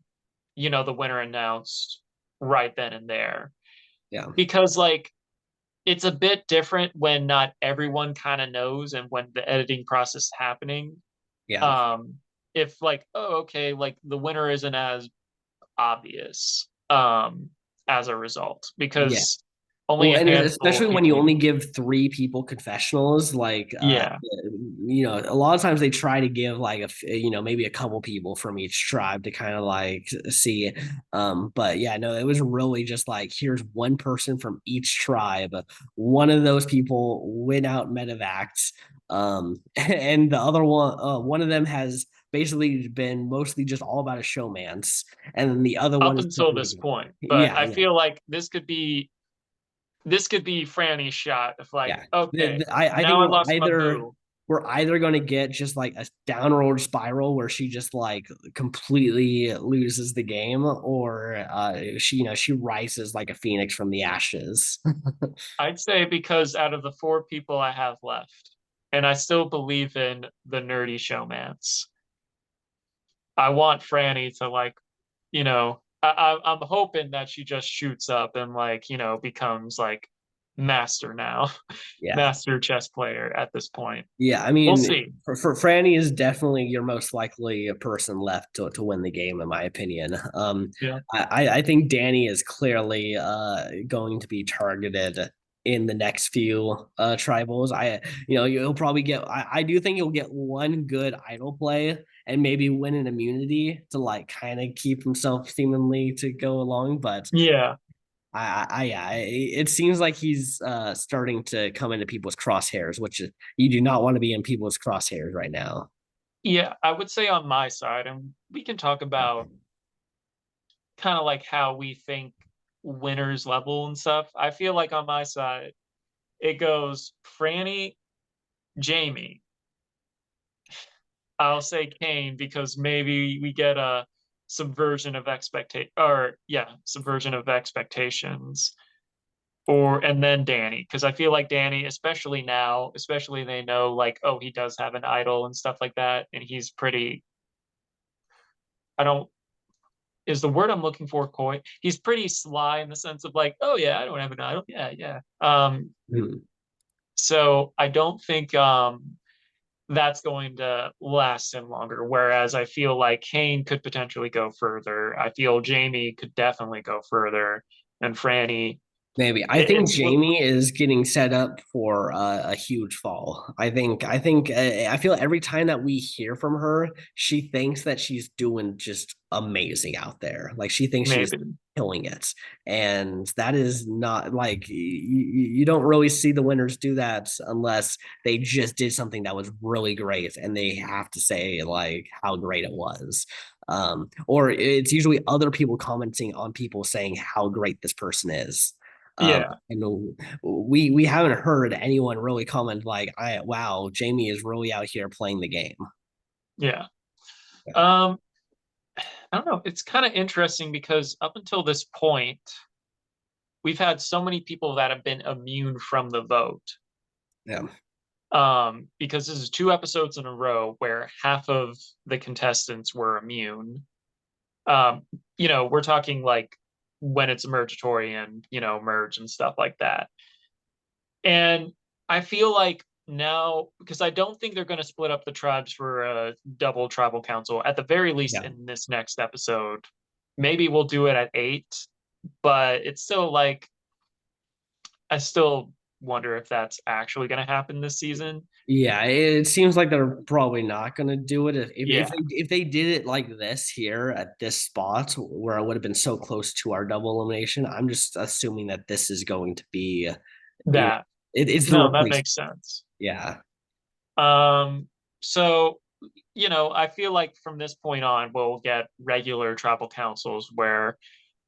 the winner announced right then and there. Yeah. Because like it's a bit different when not everyone kind of knows and when the editing process is happening. Yeah. Um, if like, oh, okay, like the winner isn't as obvious as a result Yeah. because only Well, a and handful of especially when you people. only give three people confessionals, like Yeah. a lot of times they try to give like maybe a couple people from each tribe to kind of like see. But yeah, no, it was really just like here's one person from each tribe. One of those people went out medevacs, and the other one of them has basically been mostly just all about a showmance, and then the other one Up is until simply, this point. But yeah, I yeah. feel like this could be Franny's shot of like, Yeah, okay, I think now I lost my boo. we're either going to get just like a downward spiral where she just like completely loses the game, or she she rises like a phoenix from the ashes. I'd say because out of the four people I have left, and I still believe in the nerdy showmance, I want Franny to like, I'm hoping that she just shoots up and like, becomes like master now, Yeah, master chess player at this point. yeah. I We'll mean, see. for Franny is definitely your most likely person left to win the game, in my opinion. Yeah. I think Danny is clearly going to be targeted in the next few tribals. You'll probably get. I do think you'll get one good idol play and maybe win an immunity to like kind of keep himself seemingly to go along, but. Yeah. It seems like he's starting to come into people's crosshairs, which you do not want to be in people's crosshairs right now. Yeah. I would say on my side, and we can talk about kind of like how we think winners level and stuff. I feel like on my side, it goes Franny, Jamie. I'll say Kane because maybe we get a subversion of expectations. Or and then Danny, because I feel like Danny, especially now, especially they know like, oh, he does have an idol and stuff like that, and he's pretty. I don't is the word I'm looking for coy. He's pretty sly in the sense of like, oh yeah, I don't have an idol. Yeah, yeah. Hmm. So I don't think that's going to last him longer. Whereas I feel like Kane could potentially go further. I feel Jamie could definitely go further, and Franny. Maybe. I think It's Jamie is getting set up for a huge fall. I feel every time that we hear from her, she thinks that she's doing just amazing out there. Like she thinks she's maybe. killing it. And that is not like you don't really see the winners do that unless they just did something that was really great and they have to say like how great it was. Or it's usually other people commenting on people saying how great this person is. Yeah, And we haven't heard anyone really comment like, "I wow, Jamie is really out here playing the game." yeah. Yeah, Um, I don't know. It's kind of interesting because up until this point, we've had so many people that have been immune from the vote. yeah, Because this is two episodes in a row where half of the contestants were immune. Um, we're talking like when it's emergatory and merge and stuff like that. And I feel like now, because I don't think they're going to split up the tribes for a double tribal council, at the very least yeah. in this next episode. Maybe we'll do it at 8, but it's still like, I still wonder if that's actually going to happen this season. Yeah, it seems like they're probably not going to do it. Yeah, If they did it like this here at this spot where it would have been so close to our double elimination, I'm just assuming that this is going to be, you know, that. it's the No, that replace. makes sense. Yeah, So, I feel like from this point on, we'll get regular tribal councils where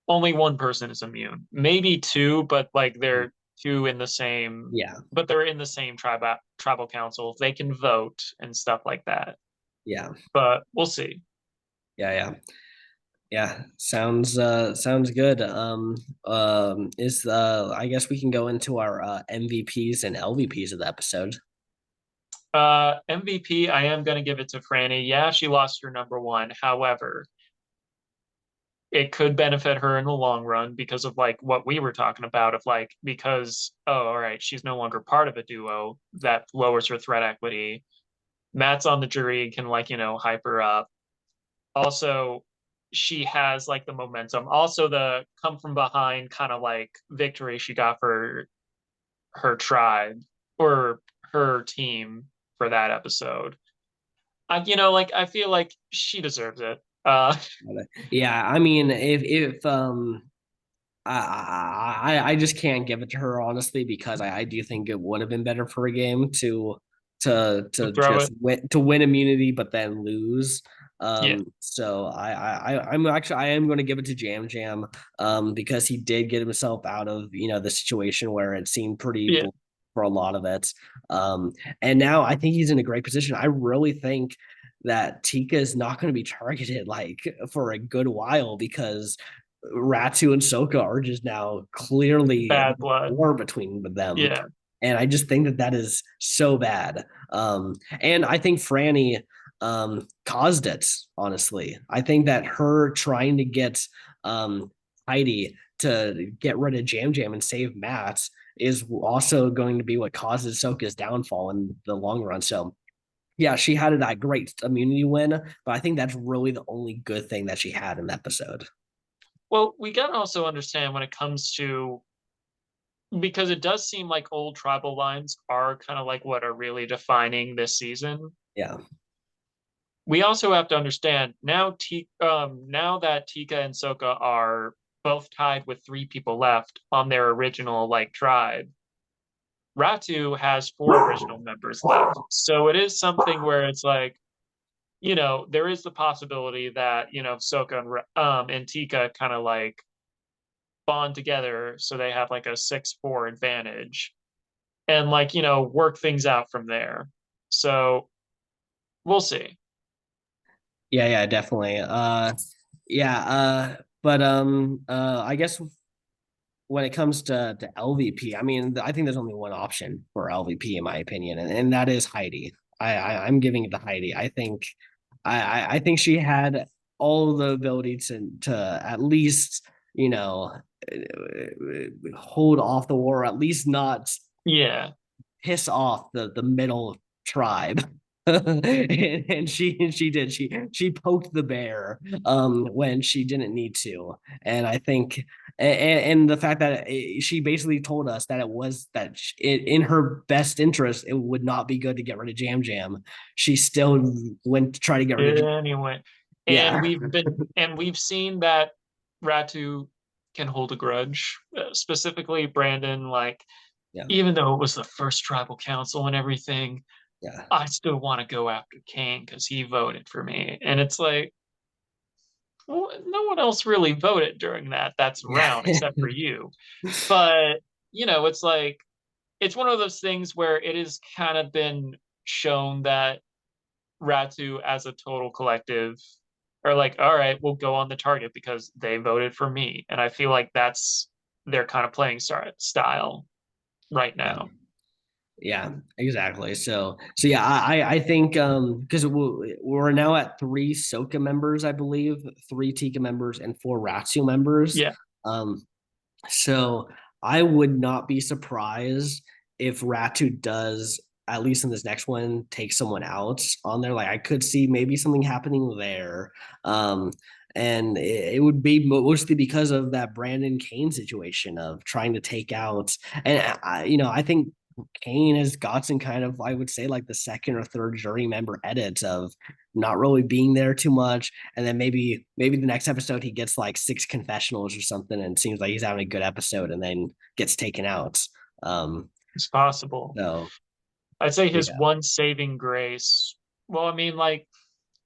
only one person is immune, maybe two, but like they're two in the same, yeah, but they're in the same tribal council. They can vote and stuff like that. yeah, But we'll see. yeah. Yeah, sounds good. Is I guess we can go into our MVPs and LVPs of the episode. MVP, I am going to give it to Franny. Yeah, she lost her number one. However, it could benefit her in the long run because of like what we were talking about of like because all right, she's no longer part of a duo that lowers her threat equity. Matt's on the jury and can like hype her up. Also, she has like the momentum. Also, the come from behind kind of like victory she got for her tribe or her team for that episode. Like I feel like she deserves it. Yeah, I mean, if I just can't give it to her honestly because I do think it would have been better for a game to Throw just it. win immunity but then lose. Yeah, So I am going to give it to Jam Jam because he did get himself out of the situation where it seemed pretty yeah, for a lot of it. And now I think he's in a great position. I really think that Tika is not going to be targeted like for a good while because Ratu and Soka are just now clearly bad blood. war between them. Yeah, And I just think that that is so bad. And I think Franny caused it, honestly. I think that her trying to get Heidi to get rid of Jam Jam and save Matt is also going to be what causes Soka's downfall in the long run. So yeah, she had that great immunity win, but I think that's really the only good thing that she had in the episode. well, we gotta also understand when it comes to because it does seem like old tribal lines are kind of like what are really defining this season. Yeah. We also have to understand now. Now that Tika and Soka are both tied with 3 people left on their original like tribe, Ratu has 4 original members left. So it is something where it's like there is the possibility that Soka and Tika kind of like bond together so they have like a 6-4 advantage and like work things out from there. So we'll see. Yeah, definitely. Yeah, but I guess when it comes to LVP, I mean, I think there's only one option for LVP in my opinion, and that is Heidi. I'm giving it to Heidi. I think she had all the ability to at least hold off the war, at least not Yeah, piss off the middle tribe. And she did she poked the bear when she didn't need to, and I think and the fact that she basically told us that it was that in her best interest, it would not be good to get rid of Jam Jam. She still went to try to get rid of. Anyway, and Yeah, we've seen that Ratu can hold a grudge. Specifically, Brandon, like, yeah, even though it was the first tribal council and everything, yeah, I still want to go after Kane because he voted for me. And it's like, well, no one else really voted during that's round yeah, except for you. But, it's like, it's one of those things where it has kind of been shown that Ratu as a total collective are like, all right, we'll go on the target because they voted for me. And I feel like that's their kind of playing style right yeah. now. Yeah, exactly. So yeah, I think because we're now at three Soka members, I believe, three Tika members, and four Ratsu members. Yeah. Um, so I would not be surprised if Ratu does, at least in this next one, take someone out on there. Like I could see maybe something happening there. Um, and it would be mostly because of that Brandon Kane situation of trying to take out. And I think Kane has gotten kind of, I would say, like the second or third jury member edits of not really being there too much, and then maybe the next episode he gets like six confessionals or something, and it seems like he's having a good episode, and then gets taken out. Um, It's possible. so I'd say his yeah, one saving grace. Well, I mean, like,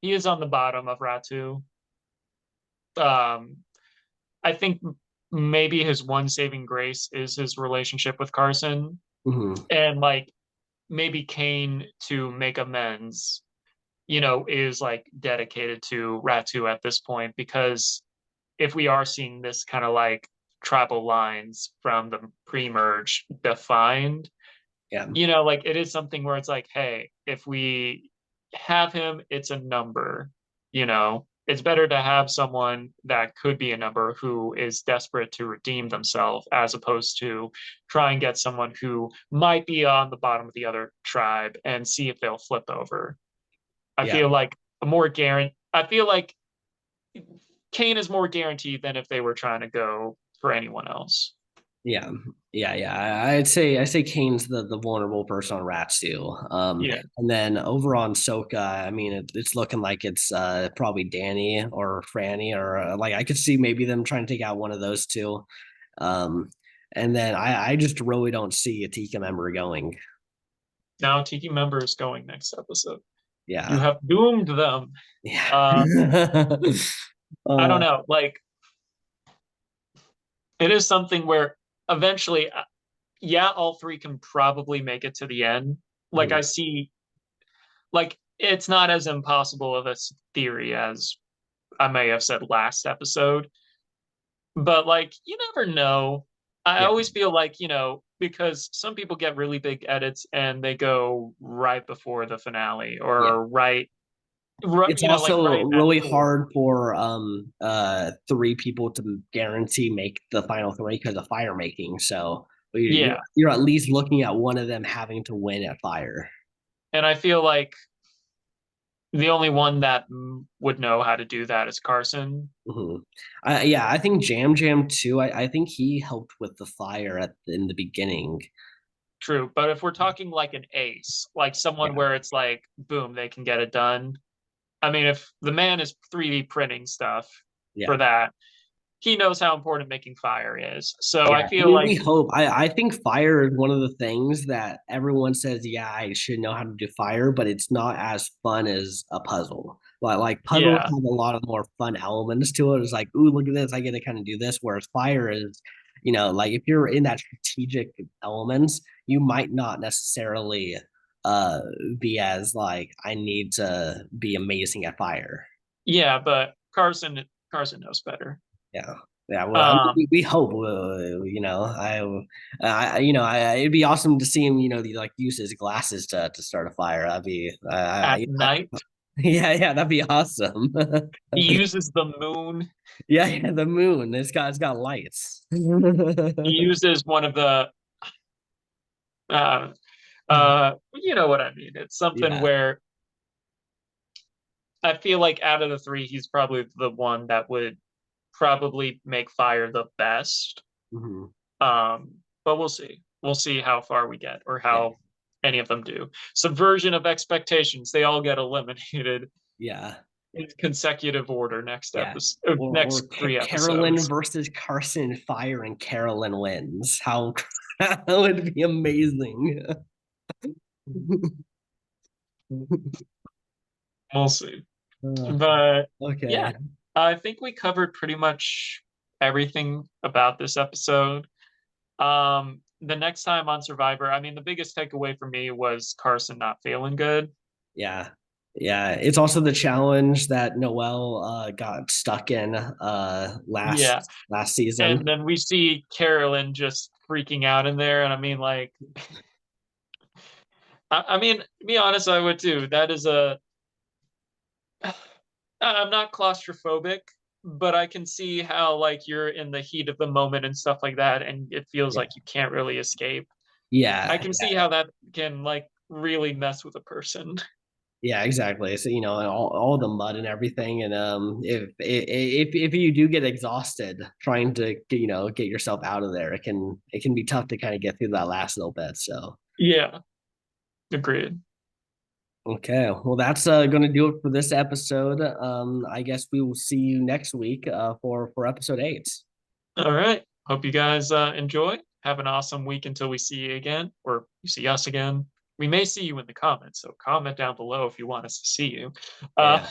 he is on the bottom of Ratu. Um, I think maybe his one saving grace is his relationship with Carson, mm-hmm. and like maybe Kane to make amends, is like dedicated to Ratu at this point because if we are seeing this kind of like tribal lines from the pre-merge defined, Yeah, like it is something where it's like, hey, if we have him, it's a number, it's better to have someone that could be a number who is desperate to redeem themselves as opposed to try and get someone who might be on the bottom of the other tribe and see if they'll flip over. I yeah. feel like a more guarantee. I feel like Kane is more guaranteed than if they were trying to go for anyone else. Yeah, yeah. I'd say Kane's the vulnerable person on Ratsu. Yeah. And then over on Soka, I mean, it's looking like it's probably Danny or Franny, or like I could see maybe them trying to take out one of those two. Um, and then I just really don't see a Tika member going. Now Tiki member is going next episode. You Yeah, have doomed them. yeah. Um, I don't uh, know. Like it is something where eventually, yeah, all three can probably make it to the end. Like I mhm. see, like it's not as impossible of a theory as I may have said last episode, but like you never know. I Yeah, always feel like, because some people get really big edits and they go right before the finale yeah. or right, It's like also right at really four. hard for three people to guarantee make the final three because of fire making. So Yeah. you're at least looking at one of them having to win at fire. And I feel like the only one that would know how to do that is Carson. Hmm. Yeah, I think Jam Jam too. I think he helped with the fire in the beginning. True. But if we're talking like an ace, like someone Yeah, where it's like, boom, they can get it done. I mean, if the man is 3D printing stuff yeah. for that, he knows how important making fire is. So I Yeah, I feel mean, like, we hope. I think fire is one of the things that everyone says, yeah, I should know how to do fire, but it's not as fun as a puzzle. Like puzzles yeah, have a lot of more fun elements to it. It's like, ooh, look at this, I get to kind of do this. Whereas fire is, like if you're in that strategic elements, you might not necessarily uh be as like, I need to be amazing at fire. yeah, but Carson knows better. Yeah. Yeah, well, I mean, Um, we hope, it'd be awesome to see him, like use his glasses to start a fire. That'd be, at night, yeah, that'd be awesome. he uses the moon. Yeah, the moon. It's got lights. He uses one of the you know what I mean. It's something Yeah, where I feel like out of the three, he's probably the one that would probably make fire the best. Mhm. But we'll see. We'll see how far we get or Yeah. how any of them do. Subversion of expectations. They all get eliminated Yeah. in consecutive order next Yeah. episode, Or next three Carolyn episodes. versus Carson Fire and Carolyn wins. How that would be amazing. We'll see. Uh, But yeah, okay. I think we covered pretty much everything about this episode. The next time on Survivor, I mean, the biggest takeaway for me was Carson not feeling good. Yeah. Yeah. It's also the challenge that Noelle got stuck in Yeah. last And season. then we see Carolyn just freaking out in there. And I mean, like, I mean, to be honest, I would too. That is a, I'm not claustrophobic, but I can see how, like, you're in the heat of the moment and stuff like that. And it feels Yeah. like you can't really escape. I Yeah. can see how that can, like, really mess with a person. Yeah, exactly. So, you know, and all the mud and everything. And if you do get exhausted trying to get yourself out of there, it can be tough to kind of get through that last little bit. So Yeah, agreed. okay, well that's gonna do it for this episode. I guess we will see you next week for episode 8. All right. Hope you guys enjoy. Have an awesome week until we see you again, or you see us again. We may see you in the comments, so comment down below if you want us to see you. Uh,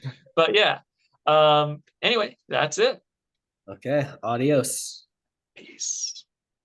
Yeah. but yeah. Anyway, that's it. Okay. Adios. Peace.